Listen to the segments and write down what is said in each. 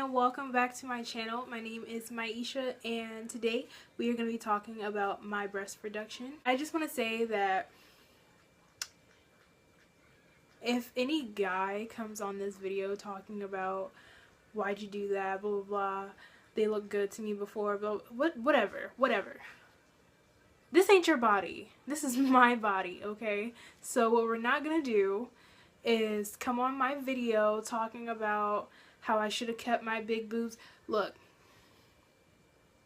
and welcome back to my channel. My name is Maisha and today we are going to be talking about my breast reduction. I just want to say that if any guy comes on this video talking about why'd you do that, blah blah blah, they look good to me before, but whatever. This ain't your body. This is my body, okay? So what we're not going to do is come on my video talking about how I should have kept my big boobs. Look,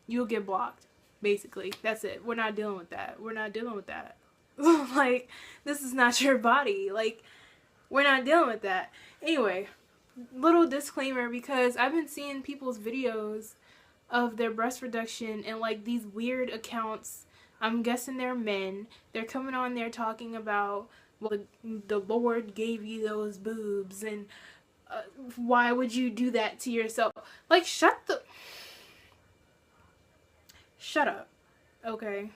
you'll get blocked, basically. That's it. We're not dealing with that. We're not dealing with that. Like, this is not your body. Like, we're not dealing with that. Anyway, little disclaimer, because I've been seeing people's videos of their breast reduction and like these weird accounts. I'm guessing they're men. They're coming on there talking about, well, the Lord gave you those boobs and why would you do that to yourself? Like, shut up, okay?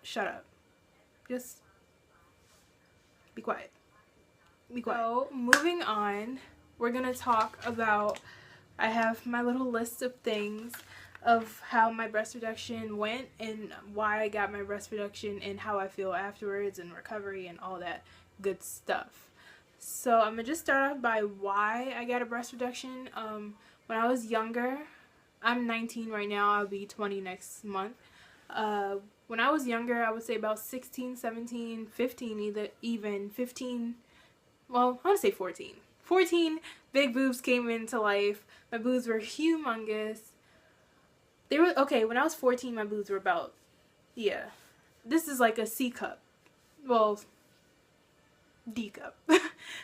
Shut up. Just be quiet. Be quiet. So, moving on, we're gonna talk about, I have my little list of things of how my breast reduction went and why I got my breast reduction and how I feel afterwards and recovery and all that good stuff. So I'm gonna just start off by why I got a breast reduction. When I was younger, I'm 19 right now, I'll be 20 next month. When I was younger, I would say about 16, 17, 15, even 15, well, I want to say 14. 14, big boobs came into life. My boobs were humongous. They were, okay, when I was 14, my boobs were about, yeah, this is like a C cup. Well, D cup.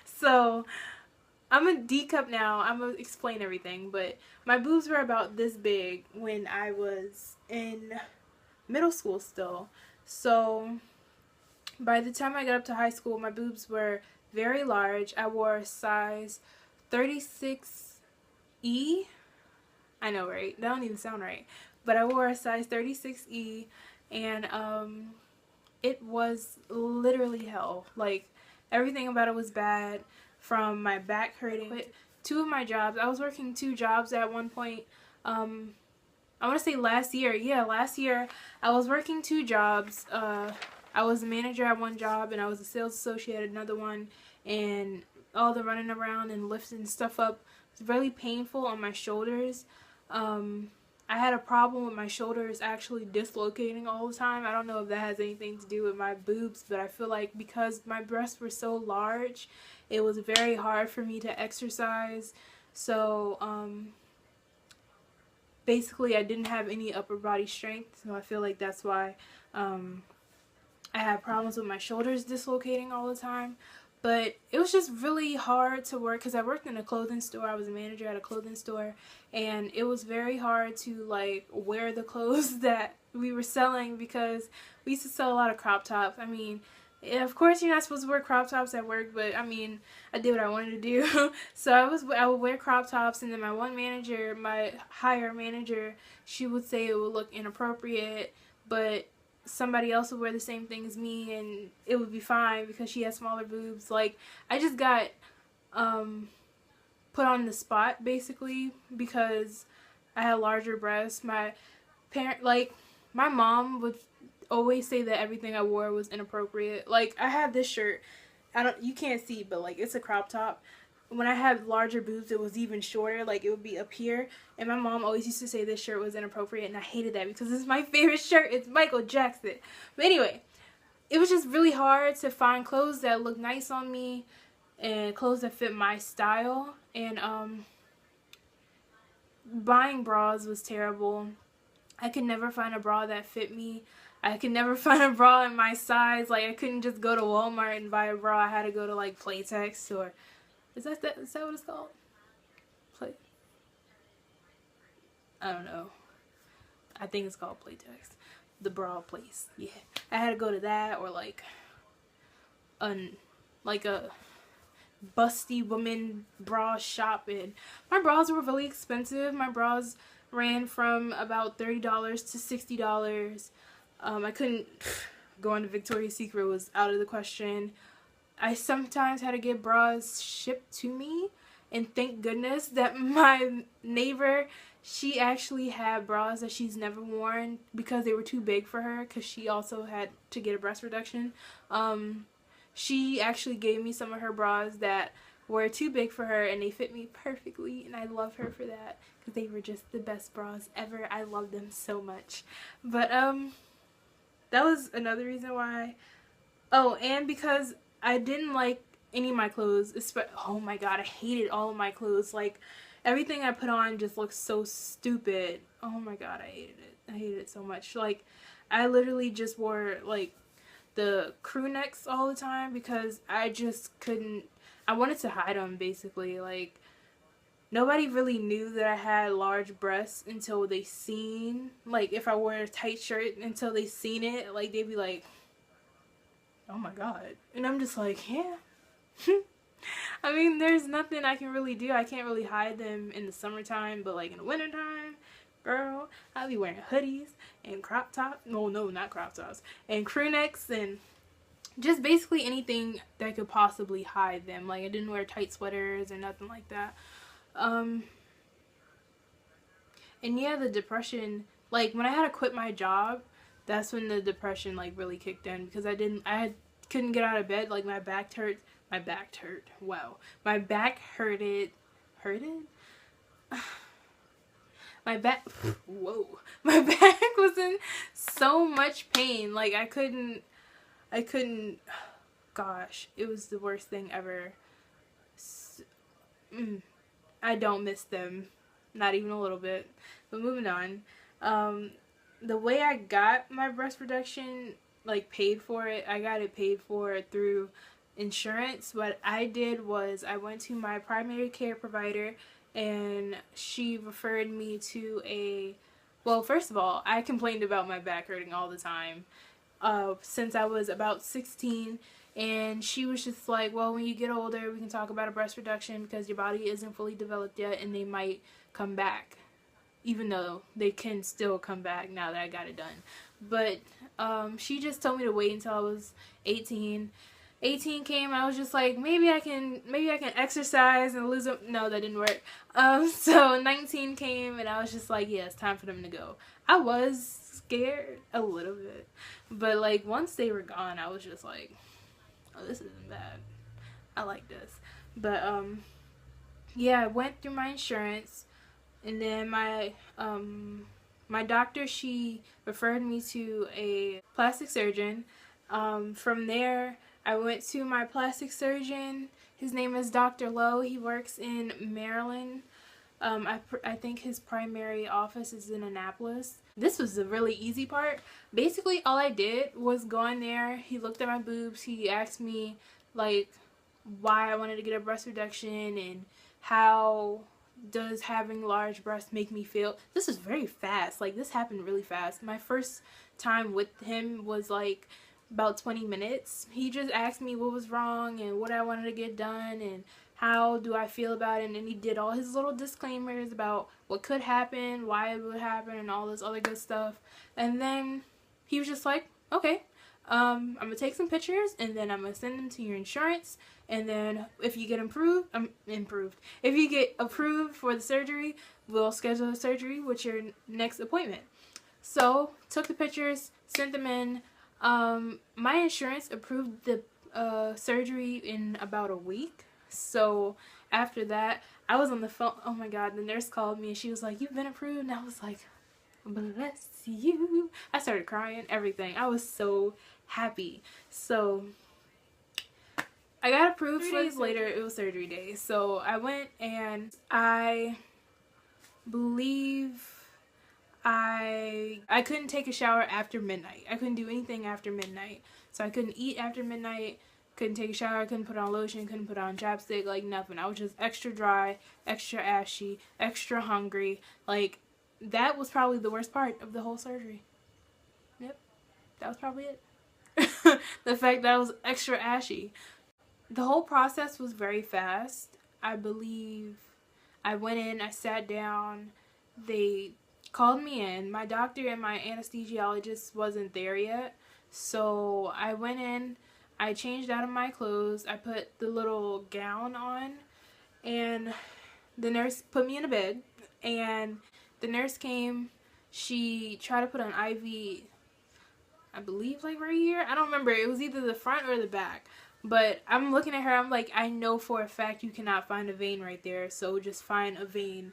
So I'm a D cup now. I'm gonna explain everything, but my boobs were about this big when I was in middle school still. So by the time I got up to high school, my boobs were very large. I wore a size 36E. I know, right? That don't even sound right. But I wore a size 36E and it was literally hell. Like, everything about it was bad, from my back hurting. Quit 2 of my jobs. I was working 2 jobs at one point. I want to say last year. Yeah, last year I was working 2 jobs. I was a manager at one job and I was a sales associate at another one. And all the running around and lifting stuff up was really painful on my shoulders. I had a problem with my shoulders actually dislocating all the time. I don't know if that has anything to do with my boobs, but I feel like because my breasts were so large, it was very hard for me to exercise. So, basically I didn't have any upper body strength, so I feel like that's why I had problems with my shoulders dislocating all the time. But it was just really hard to work because I worked in a clothing store. I was a manager at a clothing store, and it was very hard to like wear the clothes that we were selling because we used to sell a lot of crop tops. I mean, of course you're not supposed to wear crop tops at work, but I mean, I did what I wanted to do. So I would wear crop tops, and then my one manager, my higher manager, she would say it would look inappropriate, but somebody else would wear the same thing as me and it would be fine because she has smaller boobs. Like, I just got put on the spot basically because I had larger breasts. My mom would always say that everything I wore was inappropriate. Like, I have this shirt, you can't see, but like, it's a crop top. When I had larger boobs, it was even shorter, like it would be up here, and my mom always used to say this shirt was inappropriate, and I hated that because it's my favorite shirt. It's Michael Jackson. But anyway, it was just really hard to find clothes that look nice on me and clothes that fit my style, and buying bras was terrible. I could never find a bra that fit me. I could never find a bra in my size. Like, I couldn't just go to Walmart and buy a bra. I had to go to like Playtex or Is that what it's called? I don't know. I think it's called Playtex. The bra place. Yeah. I had to go to that or like a busty woman bra shop, and my bras were really expensive. My bras ran from about $30 to $60. I couldn't go into Victoria's Secret, was out of the question. I sometimes had to get bras shipped to me, And thank goodness that my neighbor, she actually had bras that she's never worn because they were too big for her, because she also had to get a breast reduction. She actually gave me some of her bras that were too big for her, and they fit me perfectly, and I love her for that, because they were just the best bras ever. I love them so much. But that was another reason why. Oh, and because I didn't like any of my clothes. Oh my god, I hated all of my clothes. Like, everything I put on just looks so stupid. Oh my god, I hated it. I hated it so much. Like, I literally just wore, like, the crew necks all the time because I just couldn't. I wanted to hide them, basically. Like, nobody really knew that I had large breasts until they seen, like, if I wore a tight shirt, until they seen it, like, they'd be like, oh my god. And I'm just like, yeah. I mean, there's nothing I can really do. I can't really hide them in the summertime, but like in the wintertime, girl, I'll be wearing hoodies and crop tops. No, not crop tops. And crew necks and just basically anything that could possibly hide them. Like, I didn't wear tight sweaters or nothing like that. And yeah, the depression, like when I had to quit my job, that's when the depression like really kicked in, because couldn't get out of bed. Like, my back hurt. Wow. My back hurted. My back, whoa. My back was in so much pain. Like, I couldn't, gosh, it was the worst thing ever. I don't miss them. Not even a little bit. But moving on. The way I got my breast reduction, like, paid for it, I got it paid for through insurance. What I did was I went to my primary care provider, and she referred me to well, first of all, I complained about my back hurting all the time since I was about 16, and she was just like, well, when you get older, we can talk about a breast reduction because your body isn't fully developed yet, and they might come back, even though they can still come back now that I got it done. But she just told me to wait until I was 18. 18 came, I was just like, maybe I can exercise and lose them. No, that didn't work. So 19 came, and I was just like, yeah, it's time for them to go. I was scared a little bit, but like once they were gone, I was just like, oh, this isn't bad. I like this. But yeah, I went through my insurance, and then my doctor, she referred me to a plastic surgeon. From there, I went to my plastic surgeon. His name is Dr. Lowe. He works in Maryland. I think his primary office is in Annapolis. This was the really easy part. Basically, all I did was go in there. He looked at my boobs. He asked me, like, why I wanted to get a breast reduction and how does having large breasts make me feel. This was very fast. Like, this happened really fast. My first time with him was like about 20 minutes. He just asked me what was wrong and what I wanted to get done and how do I feel about it, and then he did all his little disclaimers about what could happen, why it would happen, and all this other good stuff. And then he was just like, okay, I'm gonna take some pictures, and then I'm gonna send them to your insurance, and then if you get if you get approved for the surgery, we'll schedule the surgery with your next appointment. So took the pictures, sent them in. My insurance approved the surgery in about a week. So after that, I was on the phone. Oh my god, the nurse called me and she was like, you've been approved. And I was like, bless you. I started crying, everything. I was so happy. So I got approved. 3 days later, it was surgery day. So I went, and I believe I couldn't take a shower after midnight. I couldn't do anything after midnight. So I couldn't eat after midnight. Couldn't take a shower, couldn't put on lotion, couldn't put on chapstick, like nothing. I was just extra dry, extra ashy, extra hungry. Like, that was probably the worst part of the whole surgery. Yep, that was probably it. The fact that I was extra ashy. The whole process was very fast. I believe I went in, I sat down, they called me in. My doctor and my anesthesiologist wasn't there yet. So I went in, I changed out of my clothes, I put the little gown on, and the nurse put me in a bed, and the nurse came. She tried to put an IV, I believe, like right here. I don't remember. It was either the front or the back. But I'm looking at her. I'm like, I know for a fact you cannot find a vein right there. So just find a vein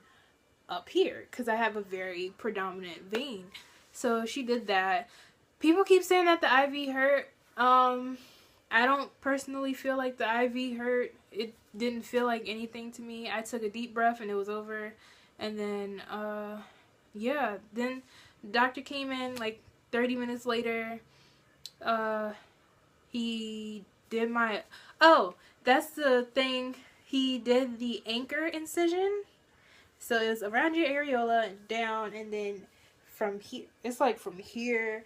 up here, because I have a very predominant vein. So she did that. People keep saying that the IV hurt. I don't personally feel like the IV hurt. It didn't feel like anything to me. I took a deep breath and it was over. And then, yeah. Then the doctor came in like 30 minutes later. He did my... Oh, that's the thing. He did the anchor incision. So it was around your areola and down, and then from here. It's like from here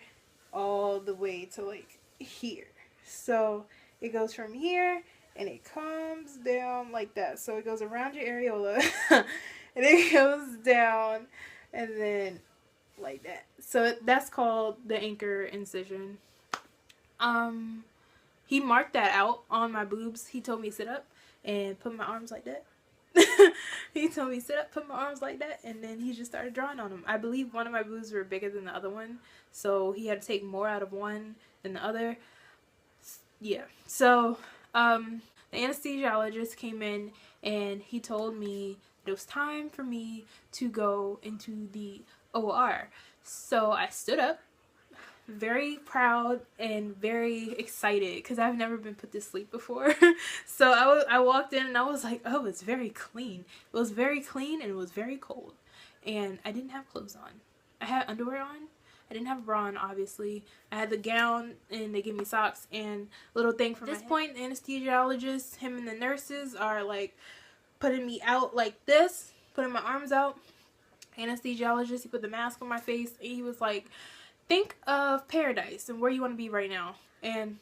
all the way to like here. So it goes from here and it comes down like that. So it goes around your areola and it goes down and then like that. So that's called the anchor incision. He marked that out on my boobs. He told me to sit up and put my arms like that. He told me sit up, put my arms like that, and then he just started drawing on them. I believe one of my boobs were bigger than the other one, so he had to take more out of one than the other. Yeah. So the anesthesiologist came in and he told me it was time for me to go into the OR. So I stood up, very proud and very excited, because I've never been put to sleep before. So I walked in and I was like, oh, it's very clean. It was very clean and it was very cold. And I didn't have clothes on. I had underwear on. I didn't have a bra on, obviously. I had the gown, and they gave me socks and a little thing for my head. At this point, the anesthesiologist, him and the nurses are like putting me out like this, putting my arms out. Anesthesiologist, he put the mask on my face, and he was like, think of paradise and where you want to be right now. And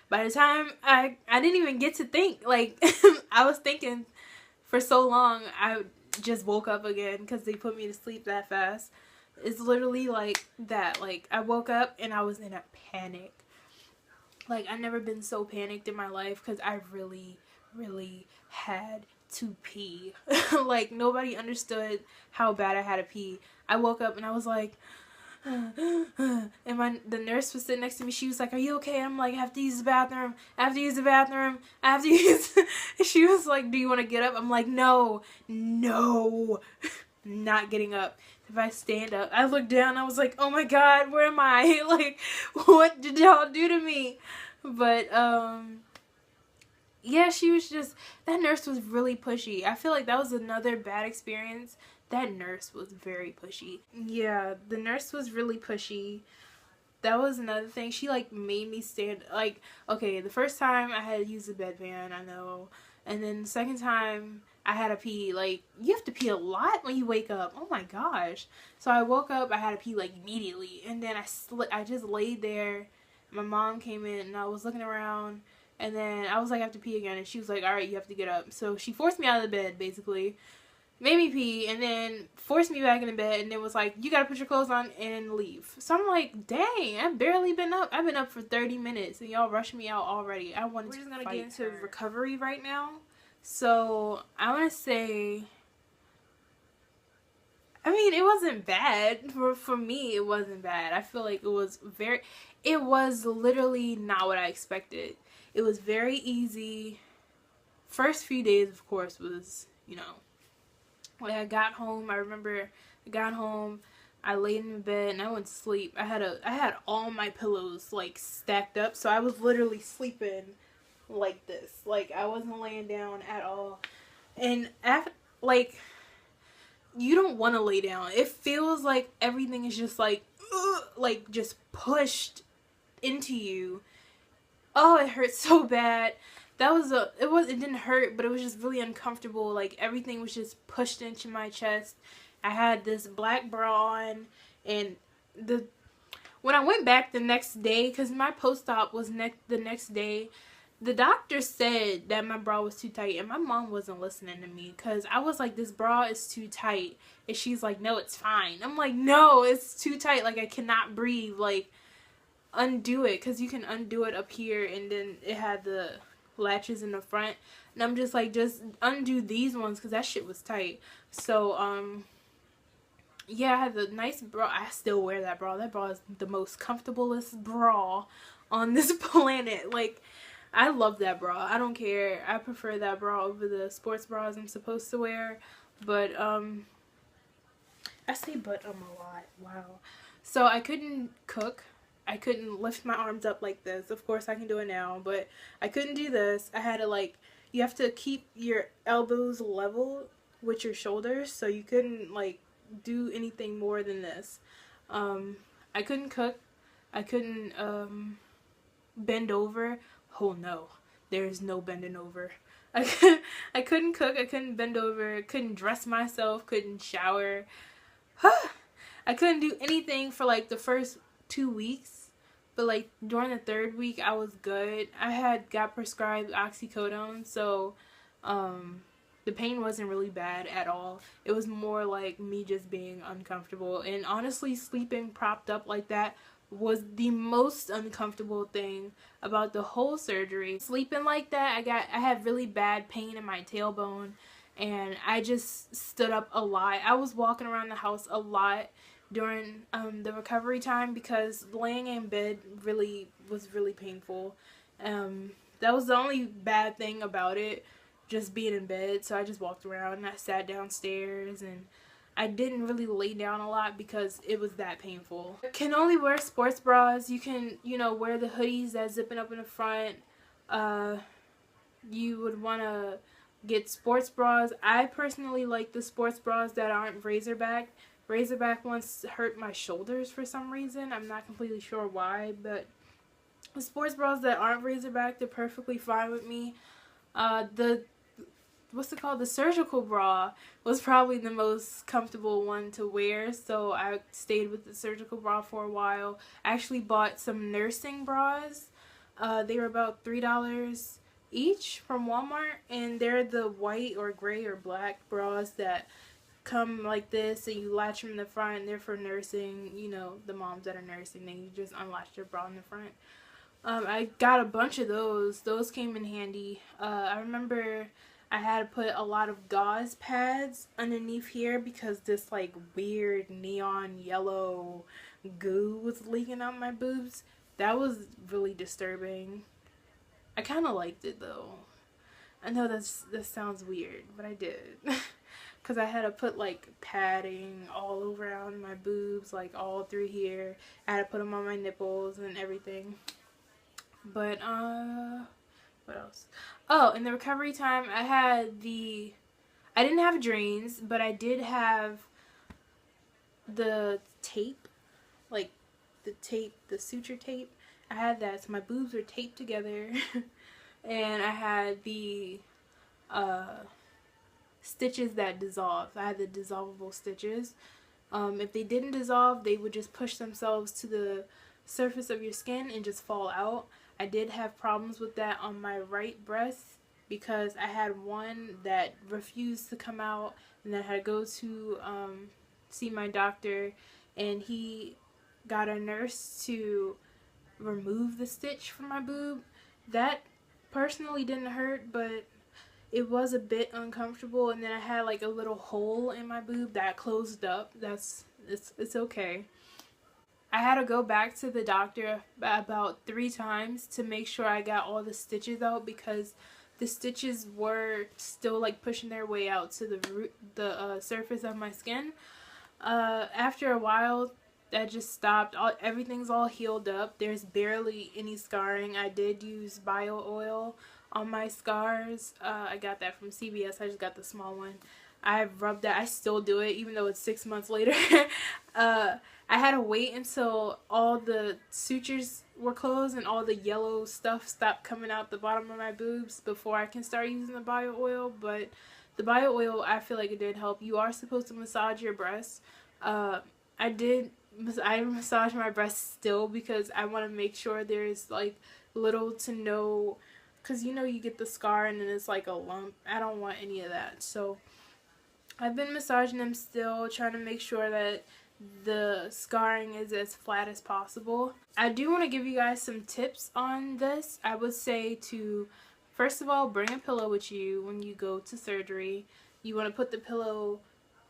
by the time I didn't even get to think, like, I was thinking for so long, I just woke up again because they put me to sleep that fast. It's literally like that. Like, I woke up and I was in a panic. Like, I've never been so panicked in my life because I really, really had to pee. Like, nobody understood how bad I had to pee. I woke up and I was like, and the nurse was sitting next to me. She was like, are you okay? I'm like, I have to use the bathroom. I have to use the bathroom. I have to use... She was like, do you want to get up? I'm like, no, not getting up. If I stand up, I looked down, I was like, oh my god, where am I? Like, what did y'all do to me? But yeah, she was just, that nurse was really pushy. I feel like that was another bad experience. That nurse was very pushy. Yeah, the nurse was really pushy. That was another thing. She, like, made me stand, like, okay, the first time I had to use the bedpan, I know. And then the second time I had to pee, like, you have to pee a lot when you wake up. Oh my gosh. So I woke up, I had to pee, like, immediately. And then I just laid there. My mom came in and I was looking around. And then I was like, I have to pee again. And she was like, alright, you have to get up. So she forced me out of the bed, basically. Made me pee, and then forced me back in the bed, and then was like, you gotta put your clothes on and leave. So I'm like, dang, I've barely been up. I've been up for 30 minutes, and y'all rushed me out already. We're just gonna get into recovery right now. So I want to say, I mean, it wasn't bad. For me, it wasn't bad. I feel like it was literally not what I expected. It was very easy. First few days, of course, was, you know, when I got home, I remember I got home, I laid in bed and I went to sleep. I had all my pillows like stacked up, so I was literally sleeping like this. Like, I wasn't laying down at all. And after, like, you don't want to lay down. It feels like everything is just like just pushed into you. Oh, it hurts so bad. It didn't hurt, but it was just really uncomfortable. Like, everything was just pushed into my chest. I had this black bra on, and when I went back the next day, because my post-op was the next day, the doctor said that my bra was too tight, and my mom wasn't listening to me, because I was like, this bra is too tight, and she's like, no, it's fine. I'm like, no, it's too tight, like, I cannot breathe, like, undo it, because you can undo it up here, and then it had the latches in the front, and I'm just like, just undo these ones because that shit was tight. So yeah, I had the nice bra. I still wear that bra. That bra is the most comfortablest bra on this planet. Like, I love that bra. I don't care. I prefer that bra over the sports bras I'm supposed to wear. But I say but a lot. Wow. So I couldn't cook. I couldn't lift my arms up like this. Of course I can do it now, but I couldn't do this. I had to, like, you have to keep your elbows level with your shoulders, so you couldn't, like, do anything more than this. I couldn't cook. I couldn't bend over. Oh no, there is no bending over. I couldn't cook. I couldn't bend over. Couldn't dress myself. Couldn't shower. I couldn't do anything for like the first 2 weeks, but like during the 3rd week I was good. I got prescribed oxycodone, so the pain wasn't really bad at all. It was more like me just being uncomfortable, and honestly sleeping propped up like that was the most uncomfortable thing about the whole surgery. Sleeping like that, I had really bad pain in my tailbone, and I just stood up a lot. I was walking around the house a lot during the recovery time because laying in bed was really painful. That was the only bad thing about it, just being in bed. So I just walked around and I sat downstairs, and I didn't really lay down a lot because it was that painful. Can only wear sports bras. You can, wear the hoodies that zipping up in the front. You would want to get sports bras. I personally like the sports bras that aren't razorback. Razorback ones hurt my shoulders for some reason. I'm not completely sure why, but the sports bras that aren't razorback, they're perfectly fine with me. The surgical bra was probably the most comfortable one to wear, so I stayed with the surgical bra for a while. I actually bought some nursing bras. They were about $3 each from Walmart, and they're the white or gray or black bras that come like this, and you latch them in the front. They're for nursing, the moms that are nursing, then you just unlatch their bra in the front. I got a bunch of those. Those came in handy. I remember I had to put a lot of gauze pads underneath here because this like weird neon yellow goo was leaking out my boobs. That was really disturbing. I kind of liked it though. I know this sounds weird, but I did. Because I had to put like padding all around my boobs, like all through here. I had to put them on my nipples and everything. But what else? Oh, in the recovery time, I didn't have drains, but I did have the tape, like the suture tape. I had that, so my boobs were taped together. And I had the stitches that dissolved. I had the dissolvable stitches. If they didn't dissolve, they would just push themselves to the surface of your skin and just fall out. I did have problems with that on my right breast because I had one that refused to come out, and then I had to go to see my doctor, and he got a nurse to remove the stitch from my boob. That personally didn't hurt, but it was a bit uncomfortable, and then I had like a little hole in my boob that closed up. It's okay. I had to go back to the doctor about 3 times to make sure I got all the stitches out because the stitches were still like pushing their way out to the surface of my skin. After a while, that just stopped. Everything's all healed up. There's barely any scarring. I did use bio oil on my scars. I got that from CVS. I just got the small one. I rubbed that. I still do it even though it's 6 months later. I had to wait until all the sutures were closed and all the yellow stuff stopped coming out the bottom of my boobs before I can start using the bio oil. But the bio oil, I feel like it did help. You are supposed to massage your breasts. I massage my breasts still because I want to make sure there's like little to no, because you get the scar and then it's like a lump. I don't want any of that. So I've been massaging them still, trying to make sure that the scarring is as flat as possible. I do want to give you guys some tips on this. I would say to First of all, bring a pillow with you when you go to surgery. You want to put the pillow,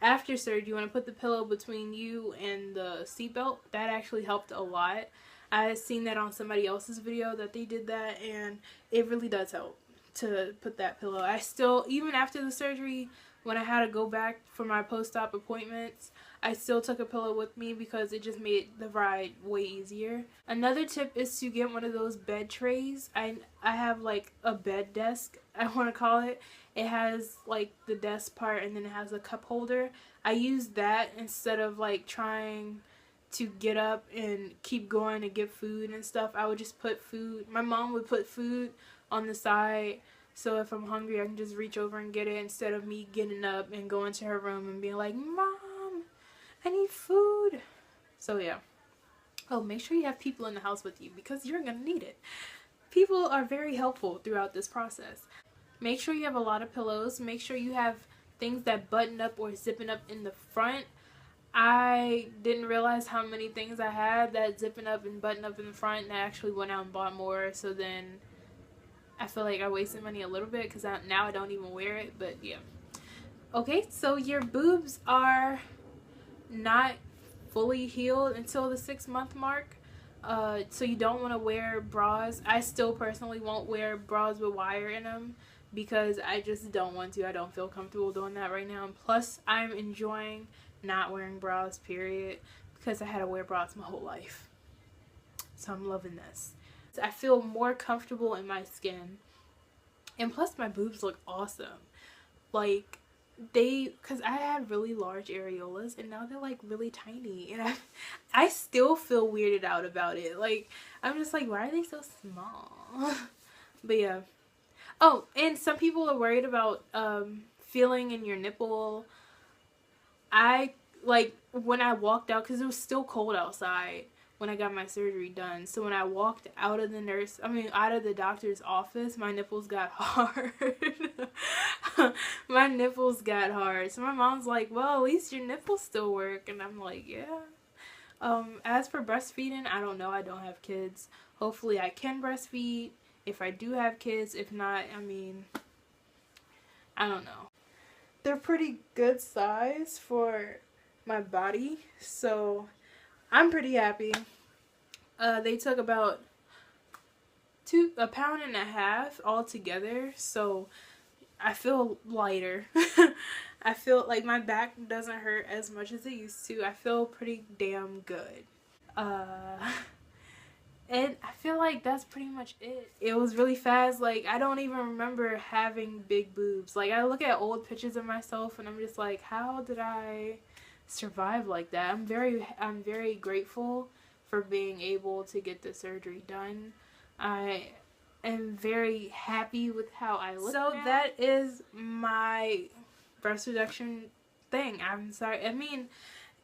after surgery, you want to put the pillow between you and the seatbelt. That actually helped a lot. I had seen that on somebody else's video that they did that, and it really does help to put that pillow. I still, even after the surgery, when I had to go back for my post-op appointments, I still took a pillow with me because it just made the ride way easier. Another tip is to get one of those bed trays. I have like a bed desk, I want to call it. It has like the desk part and then it has a cup holder. I use that instead of like trying to get up and keep going to get food and stuff. I would just put food. My mom would put food on the side, so if I'm hungry I can just reach over and get it instead of me getting up and going to her room and being like, Mom, I need food. So yeah. Oh, make sure you have people in the house with you because you're gonna need it. People are very helpful throughout this process. Make sure you have a lot of pillows. Make sure you have things that button up or zipping up in the front. I didn't realize how many things I had that zipping up and button up in the front, and I actually went out and bought more, so then I feel like I wasted money a little bit because now I don't even wear it, but yeah. Okay, so your boobs are not fully healed until the 6-month mark. So you don't want to wear bras. I still personally won't wear bras with wire in them because I just don't want to. I don't feel comfortable doing that right now. And plus, I'm enjoying not wearing bras, period, because I had to wear bras my whole life. So I'm loving this. I feel more comfortable in my skin. And plus, my boobs look awesome. Like, because I had really large areolas and now they're like really tiny, and I still feel weirded out about it. Like, I'm just like, why are they so small? But yeah. Oh, and some people are worried about feeling in your nipple. I, like, when I walked out, because it was still cold outside when I got my surgery done, so when I walked out of the doctor's office, my nipples got hard. My nipples got hard. So my mom's like, well, at least your nipples still work. And I'm like, yeah. As for breastfeeding, I don't know. I don't have kids. Hopefully I can breastfeed if I do have kids. If not, I mean, I don't know. They're pretty good size for my body, so I'm pretty happy. They took about a pound and a half all together, so I feel lighter. I feel like my back doesn't hurt as much as it used to. I feel pretty damn good. And I feel like that's pretty much it. It was really fast. Like, I don't even remember having big boobs. Like, I look at old pictures of myself and I'm just like, how did I survive like that? I'm very grateful for being able to get the surgery done. I am very happy with how I look now. That is my breast reduction thing. I'm sorry. I mean,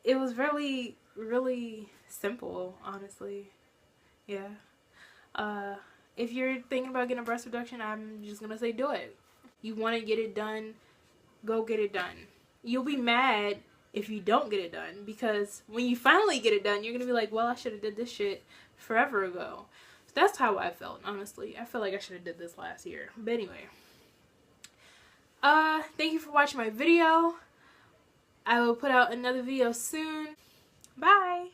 it was really, really simple, honestly. Yeah. If you're thinking about getting a breast reduction, I'm just gonna say do it. You want to get it done, go get it done. You'll be mad if you don't get it done, because when you finally get it done, you're gonna be like, well, I should have did this shit forever ago. So that's how I felt, honestly. I feel like I should have did this last year. But anyway. Thank you for watching my video. I will put out another video soon. Bye!